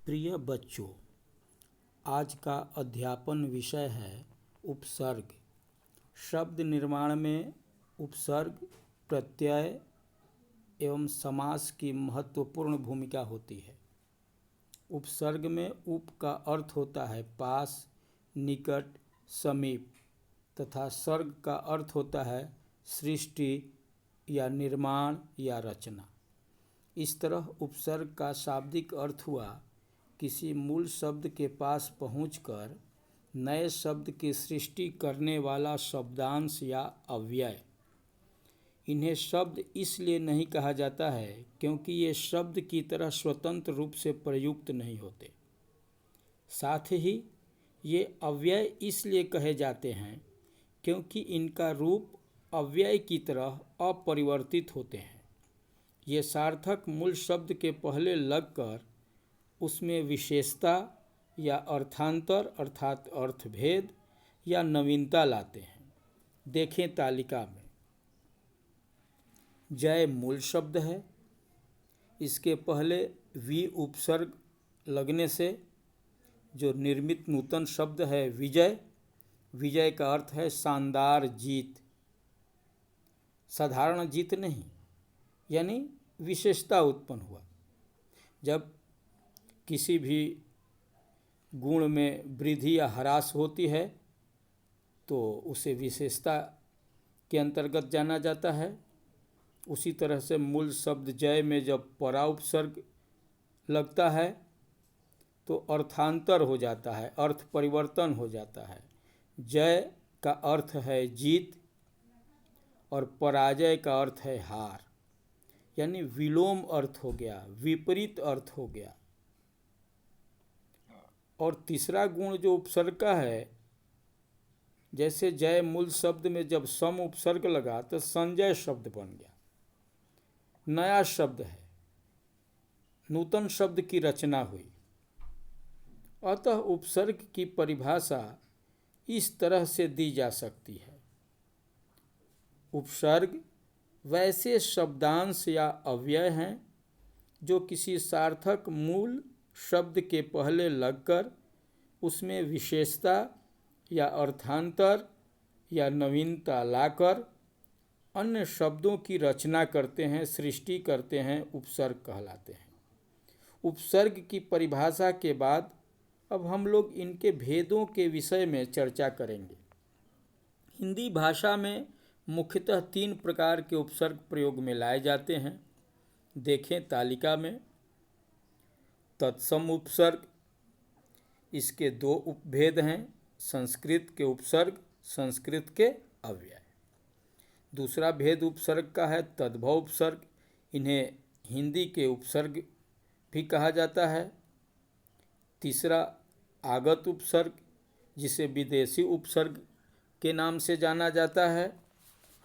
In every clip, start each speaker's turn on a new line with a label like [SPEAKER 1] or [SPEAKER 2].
[SPEAKER 1] प्रिय बच्चों, आज का अध्यापन विषय है उपसर्ग। शब्द निर्माण में उपसर्ग, प्रत्यय एवं समास की महत्वपूर्ण भूमिका होती है। उपसर्ग में उप का अर्थ होता है पास, निकट, समीप तथा सर्ग का अर्थ होता है सृष्टि या निर्माण या रचना। इस तरह उपसर्ग का शाब्दिक अर्थ हुआ किसी मूल शब्द के पास पहुंचकर नए शब्द की सृष्टि करने वाला शब्दांश या अव्यय। इन्हें शब्द इसलिए नहीं कहा जाता है क्योंकि ये शब्द की तरह स्वतंत्र रूप से प्रयुक्त नहीं होते। साथ ही ये अव्यय इसलिए कहे जाते हैं क्योंकि इनका रूप अव्यय की तरह अपरिवर्तित होते हैं। ये सार्थक मूल शब्द के पहले लगकर उसमें विशेषता या अर्थांतर अर्थात अर्थभेद या नवीनता लाते हैं। देखें तालिका में। जय मूल शब्द है। इसके पहले वी उपसर्ग लगने से जो निर्मित नूतन शब्द है विजय। विजय का अर्थ है शानदार जीत, साधारण जीत नहीं, यानी विशेषता उत्पन्न हुआ। जब किसी भी गुण में वृद्धि या ह्रास होती है तो उसे विशेषता के अंतर्गत जाना जाता है। उसी तरह से मूल शब्द जय में जब परा उपसर्ग लगता है तो अर्थांतर हो जाता है, अर्थ परिवर्तन हो जाता है। जय का अर्थ है जीत और पराजय का अर्थ है हार, यानी विलोम अर्थ हो गया, विपरीत अर्थ हो गया। और तीसरा गुण जो उपसर्ग का है, जैसे जय मूल शब्द में जब सम उपसर्ग लगा तो संजय शब्द बन गया, नया शब्द है, नूतन शब्द की रचना हुई। अतः उपसर्ग की परिभाषा इस तरह से दी जा सकती है। उपसर्ग वैसे शब्दांश या अव्यय हैं जो किसी सार्थक मूल शब्द के पहले लगकर उसमें विशेषता या अर्थांतर या नवीनता लाकर अन्य शब्दों की रचना करते हैं, सृष्टि करते हैं, उपसर्ग कहलाते हैं। उपसर्ग की परिभाषा के बाद अब हम लोग इनके भेदों के विषय में चर्चा करेंगे। हिंदी भाषा में मुख्यतः 3 प्रकार के उपसर्ग प्रयोग में लाए जाते हैं। देखें तालिका में। तत्सम उपसर्ग, इसके 2 उपभेद हैं, संस्कृत के उपसर्ग, संस्कृत के अव्यय। दूसरा भेद उपसर्ग का है तद्भव उपसर्ग, इन्हें हिंदी के उपसर्ग भी कहा जाता है। तीसरा आगत उपसर्ग, जिसे विदेशी उपसर्ग के नाम से जाना जाता है।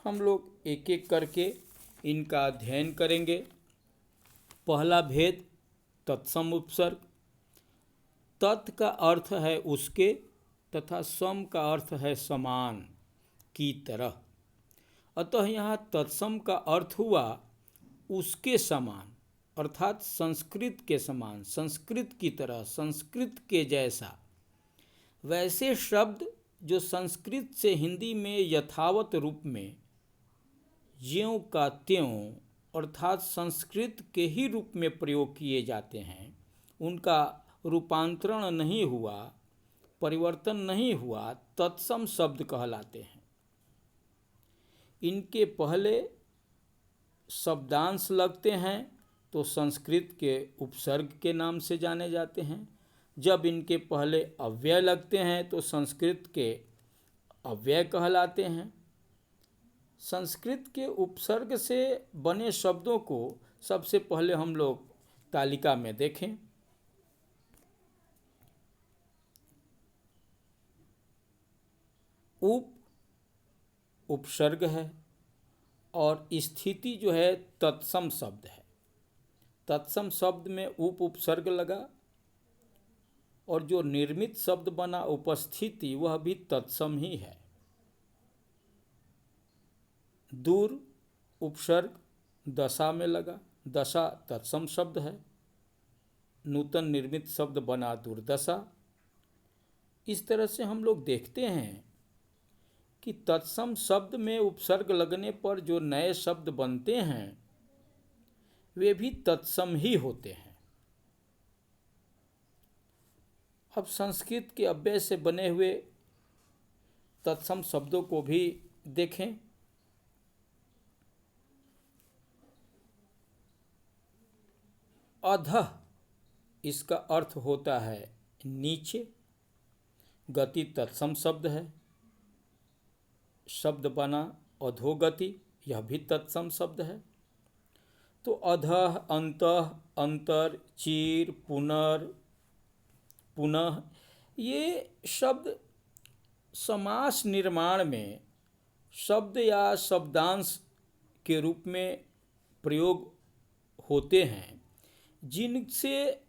[SPEAKER 1] हम लोग एक एक करके इनका अध्ययन करेंगे। पहला भेद तत्सम उपसर्ग। तत् का अर्थ है उसके तथा सम का अर्थ है समान, की तरह। अतः यहाँ तत्सम का अर्थ हुआ उसके समान, अर्थात संस्कृत के समान, संस्कृत की तरह, संस्कृत के जैसा। वैसे शब्द जो संस्कृत से हिंदी में यथावत रूप में ज्यों का त्यों अर्थात संस्कृत के ही रूप में प्रयोग किए जाते हैं, उनका रूपांतरण नहीं हुआ, परिवर्तन नहीं हुआ, तत्सम शब्द कहलाते हैं। इनके पहले शब्दांश लगते हैं तो संस्कृत के उपसर्ग के नाम से जाने जाते हैं। जब इनके पहले अव्यय लगते हैं तो संस्कृत के अव्यय कहलाते हैं। संस्कृत के उपसर्ग से बने शब्दों को सबसे पहले हम लोग तालिका में देखें। उप उपसर्ग है और स्थिति जो है तत्सम शब्द है। तत्सम शब्द में उप उपसर्ग लगा और जो निर्मित शब्द बना उपस्थिति वह भी तत्सम ही है। दूर उपसर्ग दशा में लगा, दशा तत्सम शब्द है। नूतन निर्मित शब्द बना दुर्दशा। इस तरह से हम लोग देखते हैं कि तत्सम शब्द में उपसर्ग लगने पर जो नए शब्द बनते हैं वे भी तत्सम ही होते हैं। अब संस्कृत के अव्यय से बने हुए तत्सम शब्दों को भी देखें। अधः, इसका अर्थ होता है नीचे। गति तत्सम शब्द है। शब्द बना अधोगति, यह भी तत्सम शब्द है। तो अधः, अंतः, अंतर, चीर, पुनर्, पुनः, ये शब्द समास निर्माण में शब्द या शब्दांश के रूप में प्रयोग होते हैं, जिनसे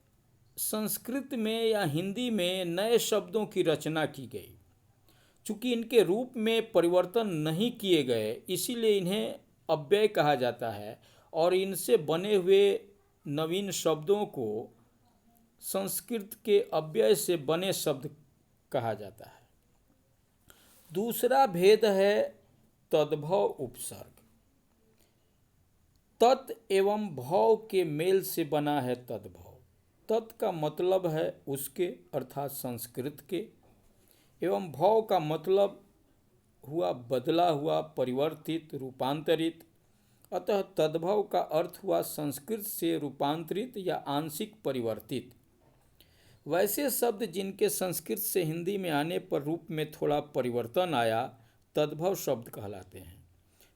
[SPEAKER 1] संस्कृत में या हिंदी में नए शब्दों की रचना की गई। चूँकि इनके रूप में परिवर्तन नहीं किए गए, इसीलिए इन्हें अव्यय कहा जाता है और इनसे बने हुए नवीन शब्दों को संस्कृत के अव्यय से बने शब्द कहा जाता है। दूसरा भेद है तद्भव उपसर्ग। तत् एवं भव के मेल से बना है तद्भव। तत् का मतलब है उसके, अर्थात संस्कृत के, एवं भव का मतलब हुआ बदला हुआ, परिवर्तित, रूपांतरित। अतः तद्भव का अर्थ हुआ संस्कृत से रूपांतरित या आंशिक परिवर्तित। वैसे शब्द जिनके संस्कृत से हिंदी में आने पर रूप में थोड़ा परिवर्तन आया, तद्भव शब्द कहलाते हैं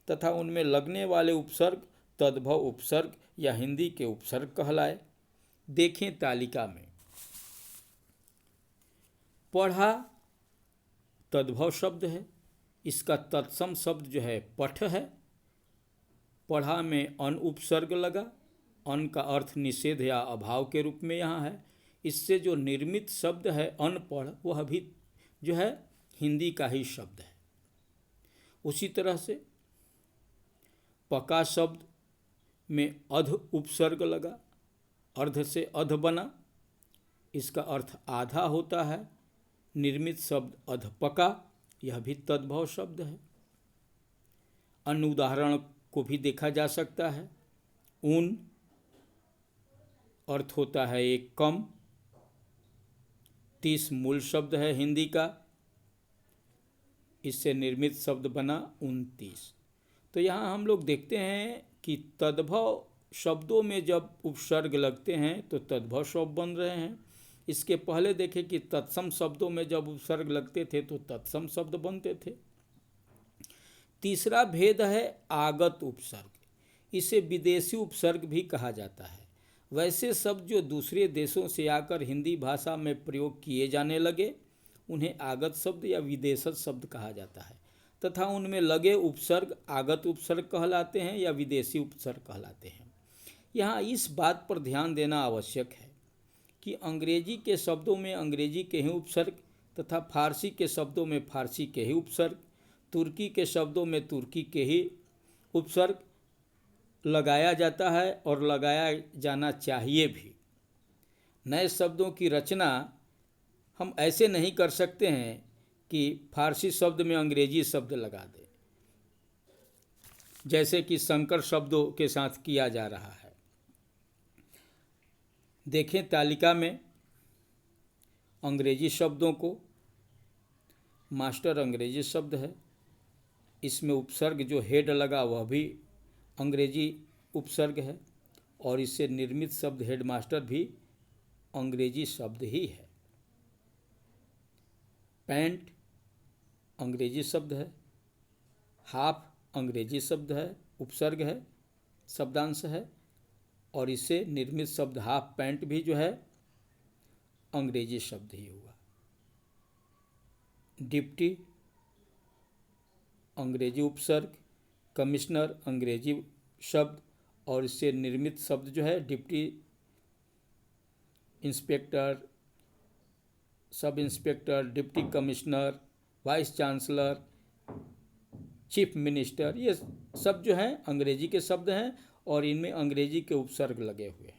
[SPEAKER 1] तथा उनमें लगने वाले उपसर्ग तद्भव उपसर्ग या हिंदी के उपसर्ग कहलाए। देखें तालिका में। पढ़ा तद्भव शब्द है। इसका तत्सम शब्द जो है पठ है। पढ़ा में अन उपसर्ग लगा। अन का अर्थ निषेध या अभाव के रूप में यहाँ है। इससे जो निर्मित शब्द है अनपढ़, वह भी जो है हिंदी का ही शब्द है। उसी तरह से पका शब्द में अध उपसर्ग लगा, अर्ध से अध बना। इसका अर्थ आधा होता है। निर्मित शब्द अधपका, यह भी तद्भव शब्द है। अन्य उदाहरण को भी देखा जा सकता है। ऊन, अर्थ होता है एक कम। 30 मूल शब्द है हिंदी का, इससे निर्मित शब्द बना 29। तो यहाँ हम लोग देखते हैं कि तद्भव शब्दों में जब उपसर्ग लगते हैं तो तद्भव शब्द बन रहे हैं। इसके पहले देखें कि तत्सम शब्दों में जब उपसर्ग लगते थे तो तत्सम शब्द बनते थे। तीसरा भेद है आगत उपसर्ग। इसे विदेशी उपसर्ग भी कहा जाता है। वैसे शब्द जो दूसरे देशों से आकर हिंदी भाषा में प्रयोग किए जाने लगे, उन्हें आगत शब्द या विदेशज शब्द कहा जाता है तथा उनमें लगे उपसर्ग आगत उपसर्ग कहलाते हैं या विदेशी उपसर्ग कहलाते हैं। यहाँ इस बात पर ध्यान देना आवश्यक है कि अंग्रेजी के शब्दों में अंग्रेजी के ही उपसर्ग तथा फारसी के शब्दों में फारसी के ही उपसर्ग, तुर्की के शब्दों में तुर्की के ही उपसर्ग लगाया जाता है और लगाया जाना चाहिए भी। नए शब्दों की रचना हम ऐसे नहीं कर सकते हैं कि फारसी शब्द में अंग्रेजी शब्द लगा दें, जैसे कि संकर शब्दों के साथ किया जा रहा है। देखें तालिका में अंग्रेजी शब्दों को। मास्टर अंग्रेजी शब्द है। इसमें उपसर्ग जो हेड लगा वह भी अंग्रेजी उपसर्ग है और इससे निर्मित शब्द हेडमास्टर भी अंग्रेजी शब्द ही है। पैंट अंग्रेजी शब्द है। हाफ अंग्रेजी शब्द है, उपसर्ग है, शब्दांश है और इससे निर्मित शब्द हाफ पैंट भी जो है अंग्रेजी शब्द ही हुआ। डिप्टी अंग्रेजी उपसर्ग, कमिश्नर अंग्रेजी शब्द और इससे निर्मित शब्द जो है deputy inspector, sub inspector, deputy commissioner, vice chancellor, chief minister, ये सब जो हैं अंग्रेजी के शब्द हैं और इनमें अंग्रेजी के उपसर्ग लगे हुए हैं।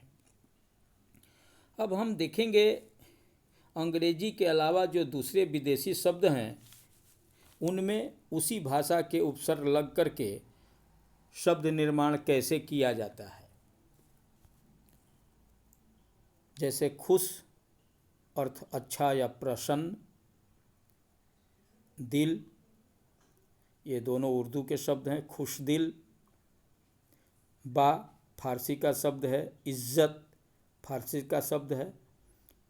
[SPEAKER 1] अब हम देखेंगे अंग्रेजी के अलावा जो दूसरे विदेशी शब्द हैं उनमें उसी भाषा के उपसर्ग लग करके शब्द निर्माण कैसे किया जाता है। जैसे खुश अर्थ अच्छा या प्रसन्न, दिल, ये दोनों उर्दू के शब्द हैं, खुश दिल। बा फारसी का शब्द है, इज्जत फारसी का शब्द है,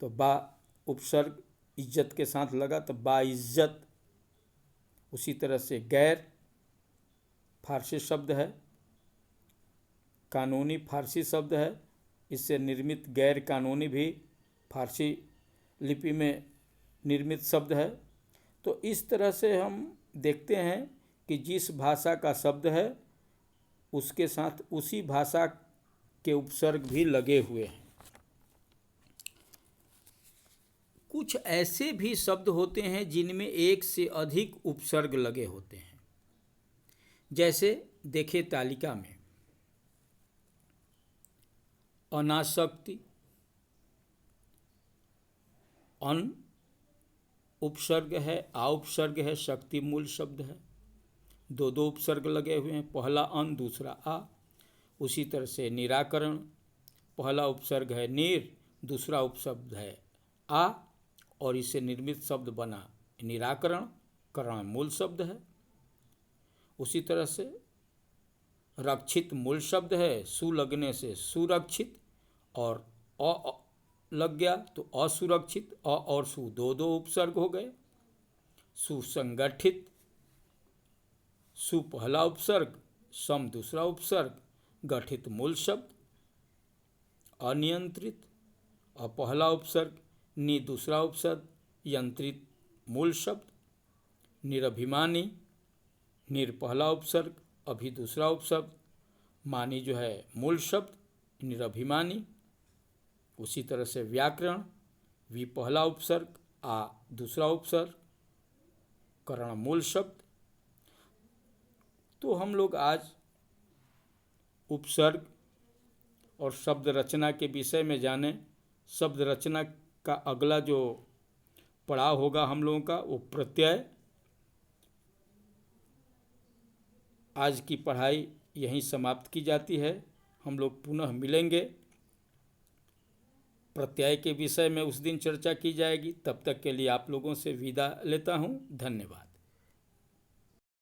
[SPEAKER 1] तो बा उपसर्ग इज्जत के साथ लगा तो बा इज्जत। उसी तरह से गैर फारसी शब्द है, कानूनी फारसी शब्द है, इससे निर्मित गैर कानूनी भी फारसी लिपि में निर्मित शब्द है। तो इस तरह से हम देखते हैं कि जिस भाषा का शब्द है उसके साथ उसी भाषा के उपसर्ग भी लगे हुए हैं। कुछ ऐसे भी शब्द होते हैं जिनमें एक से अधिक उपसर्ग लगे होते हैं। जैसे देखें तालिका में अनासक्ति, अन उपसर्ग है, आ उपसर्ग है, शक्ति मूल शब्द है, दो दो उपसर्ग लगे हुए हैं, पहला अन दूसरा आ। उसी तरह से निराकरण, पहला उपसर्ग है निर, दूसरा उपसर्ग है आ और इससे निर्मित शब्द बना निराकरण, करण मूल शब्द है। उसी तरह से रक्षित मूल शब्द है, सु लगने से सुरक्षित, और अ लग गया तो असुरक्षित, अ और सु दो दो उपसर्ग हो गए। सुसंगठित, सु पहला उपसर्ग, सम दूसरा उपसर्ग, गठित मूल शब्द। अनियंत्रित, अ पहला उपसर्ग, नि दूसरा उपसर्ग, यंत्रित मूल शब्द। निरभिमानी, निर पहला उपसर्ग, अभी दूसरा उपसर्ग, मानी जो है मूल शब्द, निरभिमानी। उसी तरह से व्याकरण, वी पहला उपसर्ग, आ दूसरा उपसर्ग, करण मूल शब्द। तो हम लोग आज उपसर्ग और शब्द रचना के विषय में जाने। शब्द रचना का अगला जो पड़ाव होगा हम लोगों का वो प्रत्यय। आज की पढ़ाई यहीं समाप्त की जाती है। हम लोग पुनः मिलेंगे, प्रत्यय के विषय में उस दिन चर्चा की जाएगी। तब तक के लिए आप लोगों से विदा लेता हूँ। धन्यवाद।